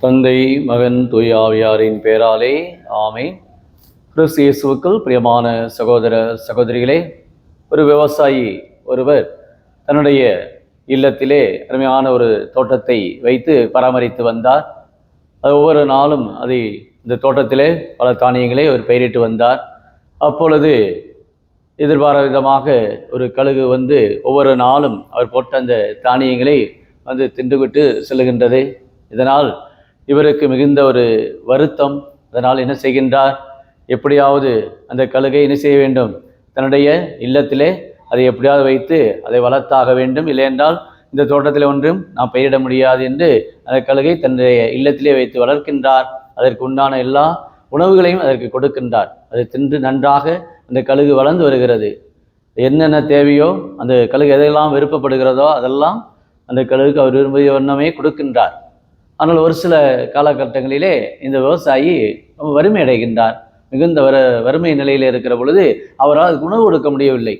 தந்தை, மகன், தூய ஆவியாரின் பெயராலே ஆமென். கிறிஸ்து இயேசுவுக்குள் பிரியமான சகோதர சகோதரிகளே, ஒரு விவசாயி ஒருவர் தன்னுடைய இல்லத்திலே அருமையான ஒரு தோட்டத்தை வைத்து பராமரித்து வந்தார். அது ஒவ்வொரு நாளும் இந்த தோட்டத்திலே பல தானியங்களை அவர் பயிரிட்டு வந்தார். அப்பொழுது எதிர்பாராத விதமாக ஒரு கழுகு வந்து ஒவ்வொரு நாளும் அவர் போட்ட அந்த தானியங்களை வந்து தின்றுவிட்டு செல்லுகின்றது. இதனால் இவருக்கு மிகுந்த ஒரு வருத்தம். அதனால் என்ன செய்கின்றார், எப்படியாவது அந்த கழுகை என்ன செய்ய வேண்டும், தன்னுடைய இல்லத்திலே அதை எப்படியாவது வைத்து அதை வளர்த்தாக வேண்டும், இல்லையென்றால் இந்த தோட்டத்தில் ஒன்றும் நாம் பயிரிட முடியாது என்று அந்த கழுகை தன்னுடைய இல்லத்திலே வைத்து வளர்க்கின்றார். அதற்கு உண்டான எல்லா உணவுகளையும் அதற்கு கொடுக்கின்றார். அதை தின்று நன்றாக அந்த கழுகு வளர்ந்து வருகிறது. என்னென்ன தேவையோ அந்த கழுகு எதையெல்லாம் விருப்பப்படுகிறதோ அதெல்லாம் அந்த கழுகுக்கு அவர் விரும்பிய வண்ணமே கொடுக்கின்றார். ஆனால் ஒரு சில காலகட்டங்களிலே இந்த விவசாயி வறுமை அடைகின்றார். மிகுந்த வறுமை நிலையில் இருக்கிற பொழுது அவரால் உணவு கொடுக்க முடியவில்லை.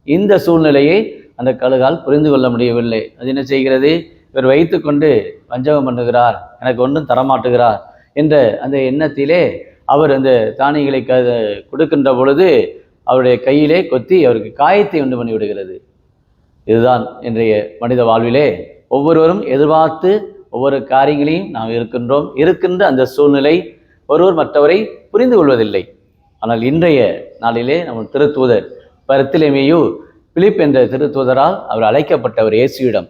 இந்த சூழ்நிலையை அந்த கழுகால் புரிந்து கொள்ள முடியவில்லை. அது என்ன செய்கிறது, இவர் வைத்து கொண்டு வஞ்சகம் பண்ணுகிறார், எனக்கு ஒன்றும் தரமாட்டுகிறார் என்ற அந்த எண்ணத்திலே அவர் அந்த தானியங்களை கொடுக்கின்ற பொழுது அவருடைய கையிலே கொத்தி அவருக்கு காயத்தை உண்டு பண்ணி விடுகிறது. இதுதான் இன்றைய மனித வாழ்விலே ஒவ்வொருவரும் எதிர்பார்த்து ஒவ்வொரு காரியங்களையும் நாம் இருக்கின்ற அந்த சூழ்நிலை ஒருவர் மற்றவரை புரிந்து கொள்வதில்லை. ஆனால் இன்றைய நாளிலே நம்ம திருத்தூதர் பர்த்திலேமேயு பிலிப் என்ற திருத்தூதரால் அவர் அழைக்கப்பட்டவர் இயேசுவிடம்.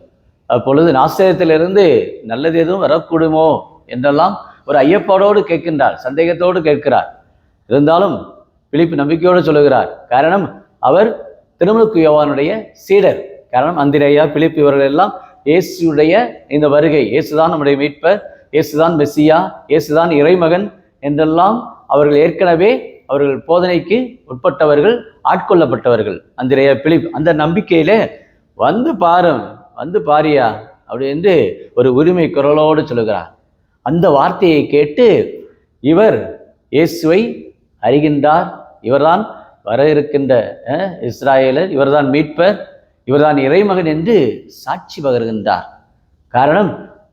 அப்பொழுது நாசரேத்திலிருந்து நல்லது எதுவும் வரக்கூடுமோ என்றெல்லாம் ஒரு ஐயப்பாடோடு கேட்கின்றார், சந்தேகத்தோடு கேட்கிறார். இருந்தாலும் பிலிப் நம்பிக்கையோடு சொல்லுகிறார். காரணம், அவர் திருமுழுக்கு யோவானுடைய சீடர். காரணம், அந்திரேயா, பிலிப் இவர்கள் எல்லாம் இயேசுடைய இந்த வருகை, இயேசுதான் நம்முடைய மீட்பர், இயேசுதான் மெசியா, இயேசுதான் இறைமகன் என்றெல்லாம் அவர்கள் ஏற்கனவே அவர்கள் போதனைக்கு உட்பட்டவர்கள், ஆட்கொள்ளப்பட்டவர்கள். அந்திரேயா, பிலிப் அந்த நம்பிக்கையிலே வந்து பாரியா அப்படி என்று ஒரு உரிமை குரலோடு சொல்லுகிறார். அந்த வார்த்தையை கேட்டு இவர் இயேசுவை அறிகின்றார். இவர்தான் வர இருக்கின்ற இஸ்ராயேலர், இவர்தான் மீட்பர், இவர்தான் இறைமகன் என்று சாட்சி பகர்கின்றார். காரணம்,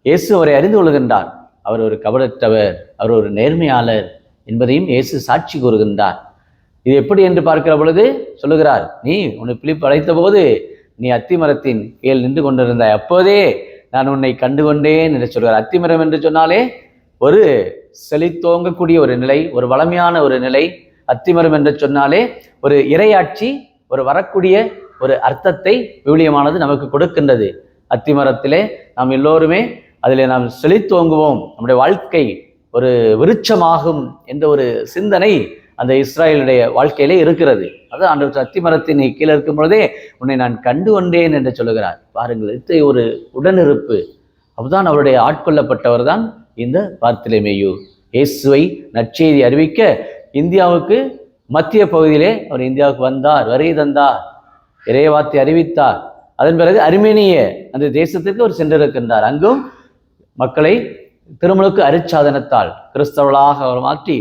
இயேசு அவரை அறிந்து கொள்கின்றார். அவர் ஒரு கபடற்றவர், அவர் ஒரு நேர்மையாளர் என்பதையும் இயேசு சாட்சி கூறுகின்றார். இது எப்படி என்று பார்க்கிற பொழுது சொல்லுகிறார், நீ உன்னை பிலிப் அழைத்த போது நீ அத்திமரத்தின் கீழ் நின்று கொண்டிருந்தாய், அப்போதே நான் உன்னை கண்டுகொண்டேன் என்று சொல்கிறார். அத்திமரம் என்று சொன்னாலே ஒரு செழித்தோங்கக்கூடிய ஒரு நிலை, ஒரு வளமையான ஒரு நிலை. அத்திமரம் என்று சொன்னாலே ஒரு இறையாட்சி, ஒரு வரக்கூடிய ஒரு அர்த்தத்தை விவிலியமானது நமக்கு கொடுக்கின்றது. அத்திமரத்திலே நாம் எல்லோருமே அதிலே நாம் செழித்தோங்குவோம், நம்முடைய வாழ்க்கை ஒரு விருட்சமாகும் என்ற ஒரு சிந்தனை அந்த இஸ்ராயலுடைய வாழ்க்கையிலே இருக்கிறது. அது அந்த அத்திமரத்தின் கீழே இருக்கும் பொழுதே உன்னை நான் கண்டு கொண்டேன் என்று சொல்லுகிறார். பாருங்கள், இத்தகைய ஒரு உடனிருப்பு. அப்பதான் அவருடைய ஆட்கொள்ளப்பட்டவர் தான் இந்த பர்த்திலேமேயு. இயேசுவை நற்செய்தி அறிவிக்க இந்தியாவுக்கு மத்திய பகுதியிலே அவர் இந்தியாவுக்கு வந்தார், வருகை தந்தார், இறைவார்த்தை அறிவித்தார். அதன் பிறகு அர்மேனிய அந்த தேசத்திற்கு அவர் சென்றிருக்கின்றார். அங்கும் மக்களை திருமுழுக்கு அருட்சாதனத்தால் கிறிஸ்தவர்களாக அவர் மாற்றி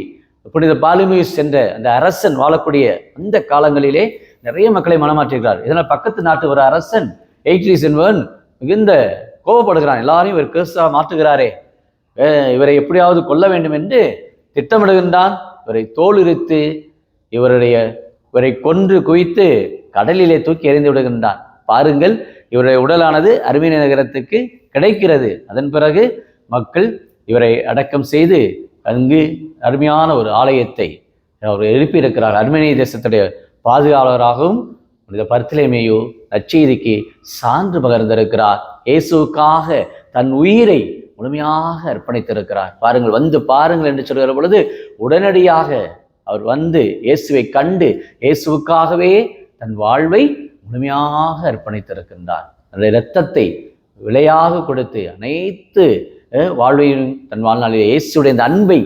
புனித பாலிமியூஸ் என்ற அந்த அரசன் வாழக்கூடிய அந்த காலங்களிலே நிறைய மக்களை மனமாற்றுகிறார். இதனால் பக்கத்து நாட்டு ஒரு அரசன் எய்ட்ரிஸ் என்பவன் மிகுந்த கோபப்படுகிறான். எல்லாரையும் இவர் கிறிஸ்தவ மாற்றுகிறாரே, இவரை எப்படியாவது கொல்ல வேண்டும் என்று திட்டமிடுகின்றான். இவரை தோலுரித்து இவரை கொன்று குவித்து கடலிலே தூக்கி எறிந்து விடுகின்றான். பாருங்கள், இவருடைய உடலானது அர்மேனிய நகரத்துக்கு கிடைக்கிறது. அதன் பிறகு மக்கள் இவரை அடக்கம் செய்து அங்கு அருமையான ஒரு ஆலயத்தை அவர் எழுப்பியிருக்கிறார். அர்மேனிய தேசத்துடைய பாதுகாவலராகவும் இந்த பர்த்திலேமேயு நற்செய்திக்கு சான்று பகர்ந்திருக்கிறார். இயேசுக்காக தன் உயிரை முழுமையாக அர்ப்பணித்திருக்கிறார். பாருங்கள், வந்து பாருங்கள் என்று சொல்கிற பொழுது உடனடியாக அவர் வந்து இயேசுவை கண்டு இயேசுக்காகவே தன் வாழ்வை முழுமையாக அர்ப்பணித்திருக்கின்றார். தன்னுடைய இரத்தத்தை விலையாக கொடுத்து அனைத்து வாழ்வையும் தன் வாழ்நாளில் இயேசுடைய இந்த அன்பை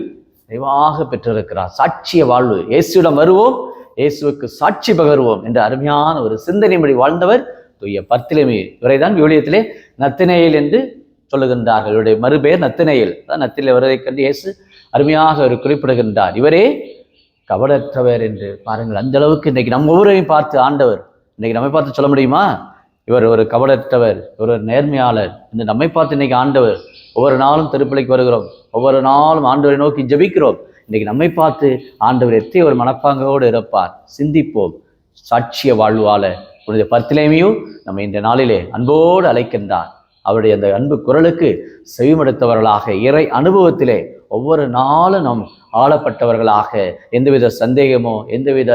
நிறைவாக பெற்றிருக்கிறார். சாட்சிய வாழ்வு. இயேசுவிடம் வருவோம், இயேசுவுக்கு சாட்சி பகர்வோம் என்ற அருமையான ஒரு சிந்தனைப்படி வாழ்ந்தவர் தூய பர்த்திலேமேயு. இவரைதான் விவிலியத்திலே நத்தனேயேல் என்று சொல்லுகின்றார்கள். இவருடைய மறுபெயர் நத்தனேயேல். நத்திலே வருவதை கண்டு இயேசு அருமையாக அவர் குறிப்பிடுகின்றார். இவரே கபடற்றவர் என்று. பாருங்கள், அந்த அளவுக்கு இன்றைக்கு நம்ம ஒவ்வொருவரையும் பார்த்து ஆண்டவர் இன்னைக்கு நம்மை பார்த்து சொல்ல முடியுமா? இவர் ஒரு கபடற்றவர், இவர் ஒரு நேர்மையாளர் என்று நம்மை பார்த்து இன்னைக்கு ஆண்டவர் ஒவ்வொரு நாளும் திருப்பலிக்கு வருகிறோம், ஒவ்வொரு நாளும் ஆண்டவரை நோக்கி ஜெபிக்கிறோம். இன்னைக்கு நம்மை பார்த்து ஆண்டவர் எத்தனை ஒரு மனப்பாங்கோடு இருப்பார். சிந்திப்போம். சாட்சிய வாழ்வாள புனித பர்த்திலேமியும் நம்ம இந்த நாளிலே அன்போடு அழைக்கின்றார். அவருடைய அந்த அன்பு குரலுக்கு செவிமடுத்தவர்களாக இறை அனுபவத்திலே ஒவ்வொரு நாளும் நாம் ஆளப்பட்டவர்களாக, எந்தவித சந்தேகமோ எந்தவித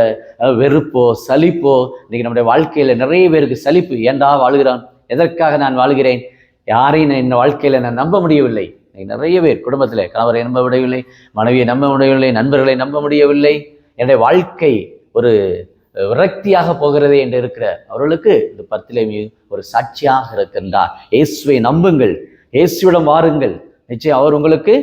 வெறுப்போ சலிப்போ, இன்னைக்கு நம்முடைய வாழ்க்கையில நிறைய பேருக்கு சலிப்பு. ஏண்டா வாழ்கிறான், எதற்காக நான் வாழ்கிறேன், யாரையும் என் வாழ்க்கையில நான் நம்ப முடியவில்லை. நிறைய பேர் குடும்பத்தில் கணவரை நம்ப முடியவில்லை, மனைவியை நம்ப முடியவில்லை, நண்பர்களை நம்ப முடியவில்லை, என்னுடைய வாழ்க்கை ஒரு விரக்தியாக போகிறதே என்று இருக்கிற அவர்களுக்கு இந்த பர்த்திலேமியு ஒரு சாட்சியாக இருக்கின்றார். இயேசுவை நம்புங்கள், இயேசுவிடம் வாருங்கள், நிச்சயம் அவர் உங்களுக்கு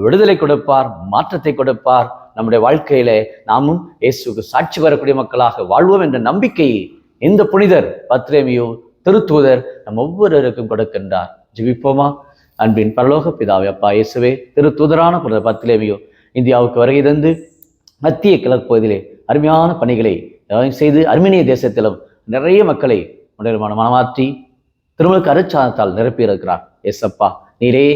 விடுதலை கொடுப்பார், மாற்றத்தை கொடுப்பார். நம்முடைய வாழ்க்கையில நாமும் இயேசுக்கு சாட்சி வரக்கூடிய மக்களாக வாழ்வோம் என்ற நம்பிக்கையை இந்த புனிதர் பர்த்திலேமியு திருத்தூதர் நம் ஒவ்வொருவருக்கும் கொடுக்கின்றார். ஜெபிப்போமா. அன்பின் பரலோக பிதாவே, அப்பா இயேசுவே, திருத்தூதரான புனிதர் பர்த்திலேமியு இந்தியாவுக்கு வருகை தந்து மத்திய கிழக்கு பகுதியிலே அருமையான பணிகளை செய்து அர்மேனிய தேசத்திலும் நிறைய மக்களை மனமாற்றி திருமலுக்கு அருட்சாதனத்தால் நிரப்பியிருக்கிறார். ஏசப்பா, நீரே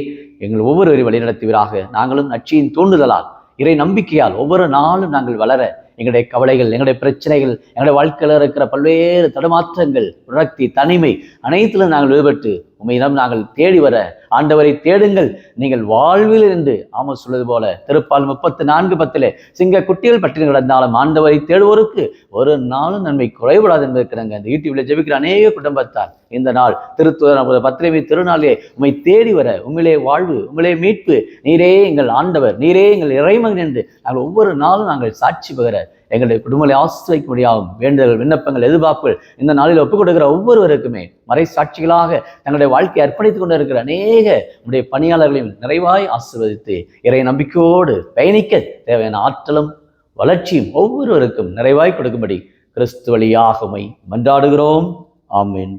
எங்கள் ஒவ்வொருவரையும் வழிநடத்துவீராக. நாங்களும் நட்சியின் தூண்டுதலால், இறை நம்பிக்கையால் ஒவ்வொரு நாளும் நாங்கள் வளர, எங்களுடைய கவலைகள், எங்களுடைய பிரச்சனைகள், எங்களுடைய வாழ்க்கையில் இருக்கிற பல்வேறு தடுமாற்றங்கள், விரக்தி, தனிமை அனைத்திலும் நாங்கள் விடுபட்டு உண்மையிடம் நாங்கள் தேடி வர, ஆண்டவரை தேடுங்கள் நீங்கள் வாழ்வில் இருந்து ஆமா சொல்வது போல திருப்பால் 34:10 சிங்க குட்டிகள் பட்டினி கிடந்தாலும் ஆண்டவரை தேடுவோருக்கு ஒரு நாளும் நன்மை குறைபடாது என்பதற்கிறாங்க. இந்த யூடியூப்ல ஜெபிக்கிற அநேக குடும்பத்தார் இந்த நாள் திருத்தூதர் பர்த்திலேமியு திருநாளிலே உண்மை தேடி வர, உண்மையிலே வாழ்வு, உண்மையிலே மீட்பு, நீரே எங்கள் ஆண்டவர், நீரே எங்கள் இறைமகன் என்று நாங்கள் ஒவ்வொரு நாளும் நாங்கள் சாட்சி பகர எங்களுடைய குடும்பங்களை ஆசிரியக்க முடியாகும் வேண்டுதல், விண்ணப்பங்கள், எதிர்பார்ப்புகள் இந்த நாளில் ஒப்புக் கொடுக்கிற ஒவ்வொருவருக்குமே மறை சாட்சிகளாக தங்களுடைய வாழ்க்கையை அர்ப்பணித்துக் கொண்டு இருக்கிற அநேக நம்முடைய பணியாளர்களையும் நிறைவாய் ஆசீர்வதித்து இறை நம்பிக்கையோடு பயணிக்க தேவையான ஆற்றலும் வளர்ச்சியும் ஒவ்வொருவருக்கும் நிறைவாய் கொடுக்கும்படி கிறிஸ்து வழியாக உம்மை மன்றாடுகிறோம். ஆமென்.